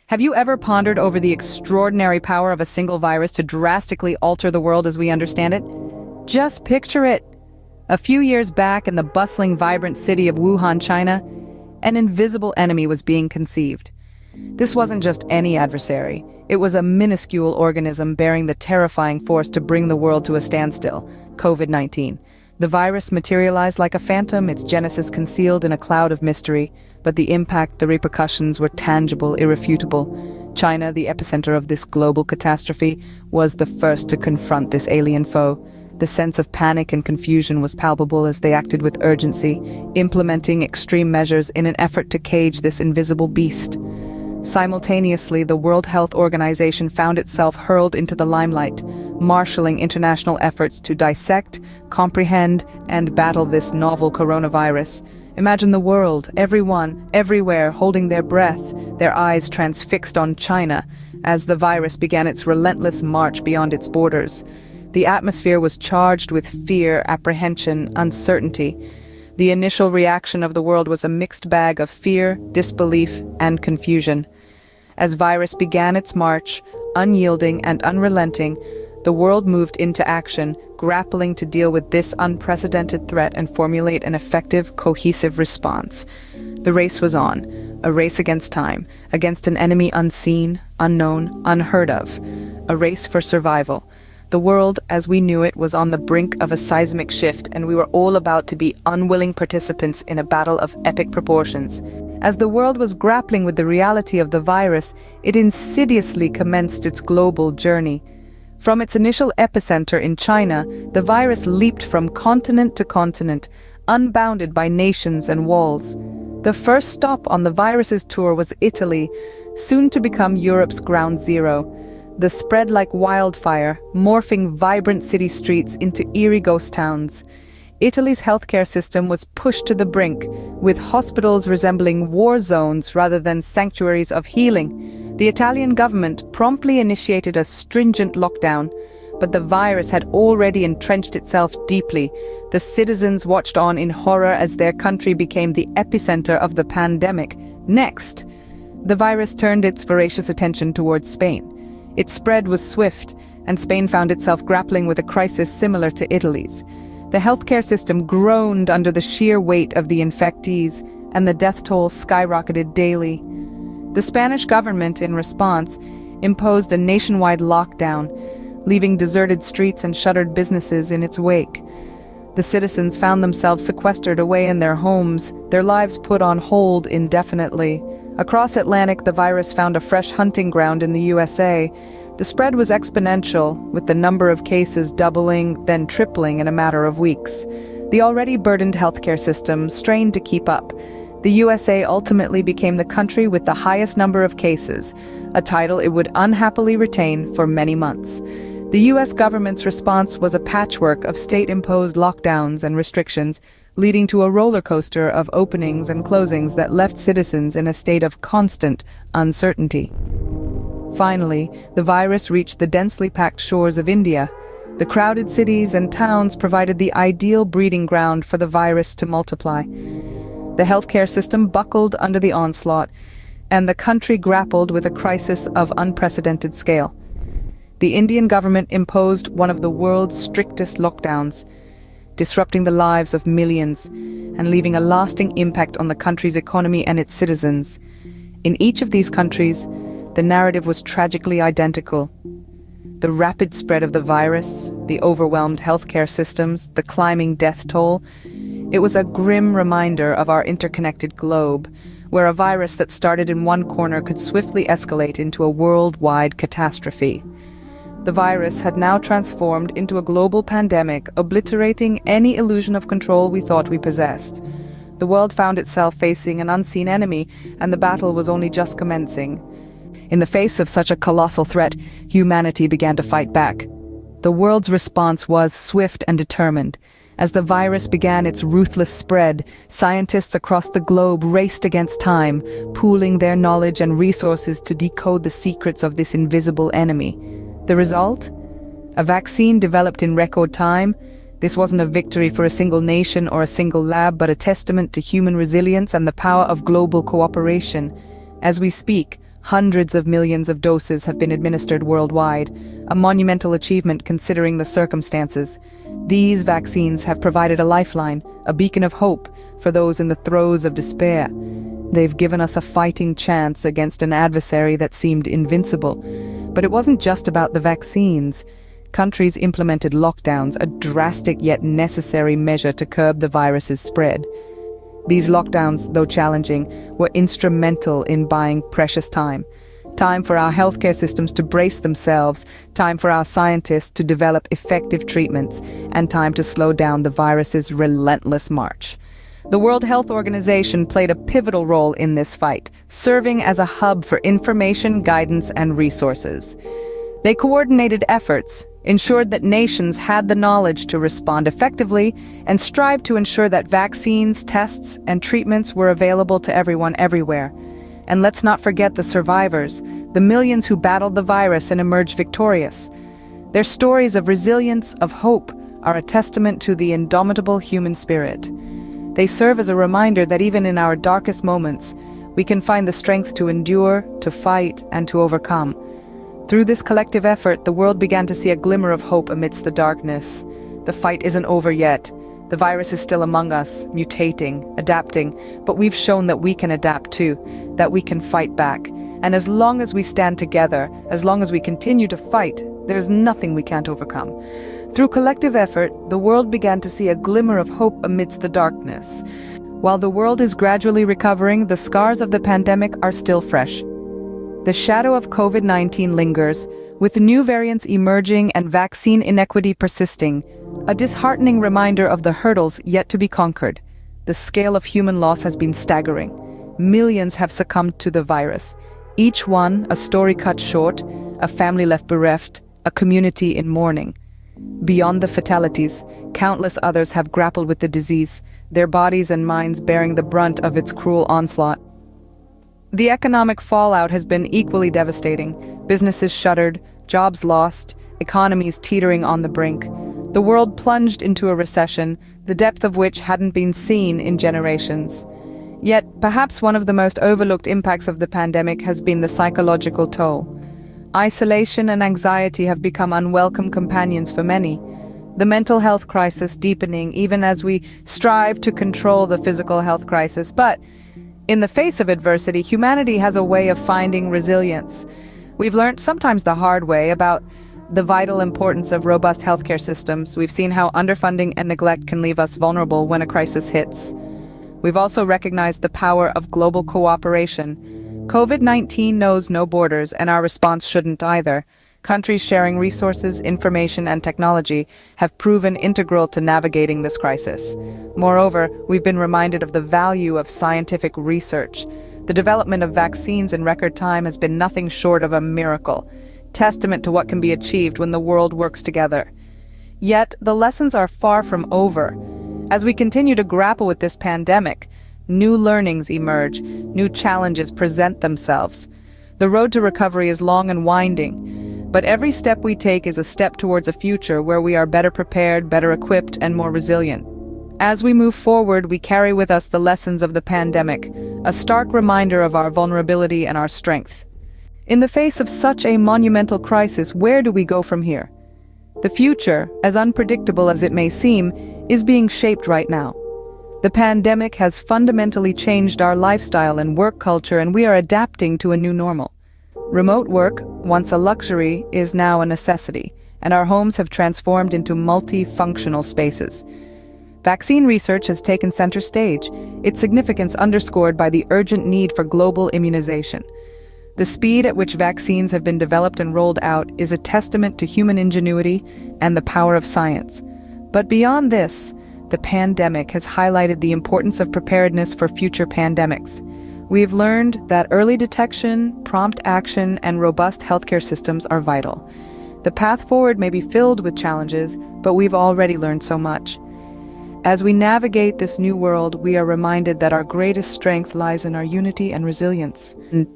Have you ever pondered over the extraordinary power of a single virus to drastically alter the world as we understand it? Just picture it. A few years back in the bustling, vibrant city of Wuhan, China, an invisible enemy was being conceived. This wasn't just any adversary. It was a minuscule organism bearing the terrifying force to bring the world to a standstill, Covid-19. The virus materialized like a phantom, its genesis concealed in a cloud of mystery, but the impact, the repercussions were tangible, irrefutable. China, the epicenter of this global catastrophe, was the first to confront this alien foe. The sense of panic and confusion was palpable as they acted with urgency, implementing extreme measures in an effort to cage this invisible beast. Simultaneously, the World Health Organization found itself hurled into the limelight, marshalling international efforts to dissect, comprehend, and battle this novel coronavirus. Imagine the world, everyone, everywhere, holding their breath, their eyes transfixed on China, as the virus began its relentless march beyond its borders. The atmosphere was charged with fear, apprehension, uncertainty. The initial reaction of the world was a mixed bag of fear, disbelief, and confusion. As virus began its march, unyielding and unrelenting, the world moved into action, grappling to deal with this unprecedented threat and formulate an effective, cohesive response. The race was on, a race against time, against an enemy unseen, unknown, unheard of, a race for survival. The world, as we knew it, was on the brink of a seismic shift, and we were all about to be unwilling participants in a battle of epic proportions. As the world was grappling with the reality of the virus, it insidiously commenced its global journey. From its initial epicenter in China, the virus leaped from continent to continent, unbounded by nations and walls. The first stop on the virus's tour was Italy, soon to become Europe's ground zero. The spread like wildfire, morphing vibrant city streets into eerie ghost towns. Italy's healthcare system was pushed to the brink, with hospitals resembling war zones rather than sanctuaries of healing. The Italian government promptly initiated a stringent lockdown, but the virus had already entrenched itself deeply. The citizens watched on in horror as their country became the epicenter of the pandemic. Next, the virus turned its voracious attention towards Spain. Its spread was swift, and Spain found itself grappling with a crisis similar to Italy's. The healthcare system groaned under the sheer weight of the infectees, and the death toll skyrocketed daily. The Spanish government, in response, imposed a nationwide lockdown, leaving deserted streets and shuttered businesses in its wake. The citizens found themselves sequestered away in their homes, their lives put on hold indefinitely. Across Atlantic, the virus found a fresh hunting ground in the USA. The spread was exponential, with the number of cases doubling, then tripling in a matter of weeks. The already burdened healthcare system strained to keep up. The USA ultimately became the country with the highest number of cases, a title it would unhappily retain for many months. The US government's response was a patchwork of state-imposed lockdowns and restrictions, leading to a roller coaster of openings and closings that left citizens in a state of constant uncertainty. Finally, the virus reached the densely packed shores of India. The crowded cities and towns provided the ideal breeding ground for the virus to multiply. The healthcare system buckled under the onslaught, and the country grappled with a crisis of unprecedented scale. The Indian government imposed one of the world's strictest lockdowns, disrupting the lives of millions and leaving a lasting impact on the country's economy and its citizens. In each of these countries, the narrative was tragically identical. The rapid spread of the virus, the overwhelmed healthcare systems, the climbing death toll. It was a grim reminder of our interconnected globe, where a virus that started in one corner could swiftly escalate into a worldwide catastrophe. The virus had now transformed into a global pandemic, obliterating any illusion of control we thought we possessed. The world found itself facing an unseen enemy, and the battle was only just commencing. In the face of such a colossal threat, humanity began to fight back. The world's response was swift and determined. As the virus began its ruthless spread, scientists across the globe raced against time, pooling their knowledge and resources to decode the secrets of this invisible enemy. The result? A vaccine developed in record time. This wasn't a victory for a single nation or a single lab, but a testament to human resilience and the power of global cooperation. As we speak, Hundreds of millions of doses have been administered worldwide, a monumental achievement considering the circumstances. These vaccines have provided a lifeline, a beacon of hope for those in the throes of despair. They've given us a fighting chance against an adversary that seemed invincible. But it wasn't just about the vaccines. Countries implemented lockdowns, a drastic yet necessary measure to curb the virus's spread. These lockdowns, though challenging, were instrumental in buying precious time. Time for our healthcare systems to brace themselves, time for our scientists to develop effective treatments, and time to slow down the virus's relentless march. The World Health Organization played a pivotal role in this fight, serving as a hub for information, guidance, and resources. They coordinated efforts, ensured that nations had the knowledge to respond effectively, and strived to ensure that vaccines, tests, and treatments were available to everyone everywhere. And let's not forget the survivors, the millions who battled the virus and emerged victorious. Their stories of resilience, of hope, are a testament to the indomitable human spirit. They serve as a reminder that even in our darkest moments, we can find the strength to endure, to fight, and to overcome. Through this collective effort, the world began to see a glimmer of hope amidst the darkness. The fight isn't over yet. The virus is still among us, mutating, adapting, but we've shown that we can adapt too, that we can fight back. And as long as we stand together, as long as we continue to fight, there's nothing we can't overcome. Through collective effort, the world began to see a glimmer of hope amidst the darkness. While the world is gradually recovering, the scars of the pandemic are still fresh. The shadow of COVID-19 lingers, with new variants emerging and vaccine inequity persisting, a disheartening reminder of the hurdles yet to be conquered. The scale of human loss has been staggering. Millions have succumbed to the virus. Each one a story cut short, a family left bereft, a community in mourning. Beyond the fatalities, countless others have grappled with the disease, their bodies and minds bearing the brunt of its cruel onslaught. The economic fallout has been equally devastating. Businesses shuttered, jobs lost, economies teetering on the brink. The world plunged into a recession, the depth of which hadn't been seen in generations. Yet, perhaps one of the most overlooked impacts of the pandemic has been the psychological toll. Isolation and anxiety have become unwelcome companions for many. The mental health crisis deepening even as we strive to control the physical health crisis. But in the face of adversity, humanity has a way of finding resilience. We've learned, sometimes the hard way, about the vital importance of robust healthcare systems. We've seen how underfunding and neglect can leave us vulnerable when a crisis hits. We've also recognized the power of global cooperation. COVID-19 knows no borders, and our response shouldn't either. Countries sharing resources, information, and technology have proven integral to navigating this crisis. Moreover, we've been reminded of the value of scientific research. The development of vaccines in record time has been nothing short of a miracle, testament to what can be achieved when the world works together. Yet, the lessons are far from over. As we continue to grapple with this pandemic, new learnings emerge, new challenges present themselves. The road to recovery is long and winding, but every step we take is a step towards a future where we are better prepared, better equipped, and more resilient. As we move forward, we carry with us the lessons of the pandemic, a stark reminder of our vulnerability and our strength. In the face of such a monumental crisis, where do we go from here? The future, as unpredictable as it may seem, is being shaped right now. The pandemic has fundamentally changed our lifestyle and work culture, and we are adapting to a new normal. Remote work, once a luxury, is now a necessity, and our homes have transformed into multifunctional spaces. Vaccine research has taken center stage, its significance underscored by the urgent need for global immunization. The speed at which vaccines have been developed and rolled out is a testament to human ingenuity and the power of science. But beyond this, the pandemic has highlighted the importance of preparedness for future pandemics. We've learned that early detection, prompt action, and robust healthcare systems are vital. The path forward may be filled with challenges, but we've already learned so much. As we navigate this new world, we are reminded that our greatest strength lies in our unity and resilience. And